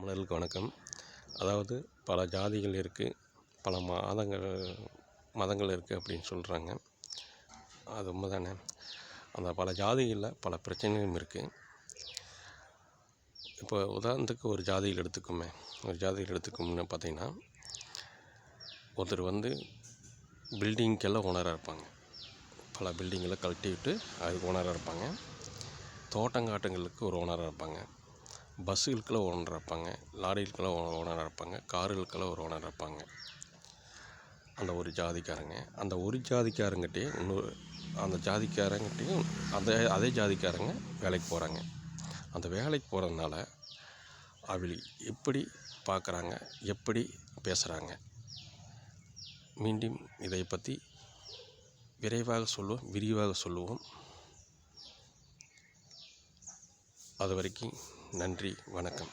பார்வையாளர்களுக்கு வணக்கம். அதாவது பல ஜாதிகள் இருக்குது, பல மதங்கள் இருக்குது அப்படின்னு சொல்கிறாங்க. அது உண்மை தானே. அந்த பல ஜாதிகளில் பல பிரச்சனைகளும் இருக்குது. இப்போ உதாரணத்துக்கு ஒரு ஜாதியில் எடுத்துக்கோம்னு பார்த்திங்கன்னா, ஒருத்தர் பில்டிங்கெல்லாம் ஓனராக இருப்பாங்க. பல பில்டிங்கெல்லாம் கழட்டி விட்டு அதுக்கு ஓனராக இருப்பாங்க. தோட்டங்காட்டுங்களுக்கு ஒரு ஓனராக இருப்பாங்க. பஸ்ஸுகளுக்கெல்லாம் ஓனராக இருப்பாங்க. லாரிகளுக்கெல்லாம் ஓனராக இருப்பாங்க. கார்களுக்கெல்லாம் ஒரு ஓனராக இருப்பாங்க. அந்த ஒரு ஜாதிக்காரங்க அந்த ஒரு ஜாதிக்காரங்கிட்டையும் அந்த ஜாதிக்காரங்கிட்டையும் அதே ஜாதிக்காரங்க வேலைக்கு போகிறாங்க. அந்த வேலைக்கு போகிறதுனால அவள் எப்படி பார்க்குறாங்க, எப்படி பேசுகிறாங்க. மீண்டும் இதை பற்றி விரிவாக சொல்லுவோம். அது வரைக்கும் நன்றி, வணக்கம்.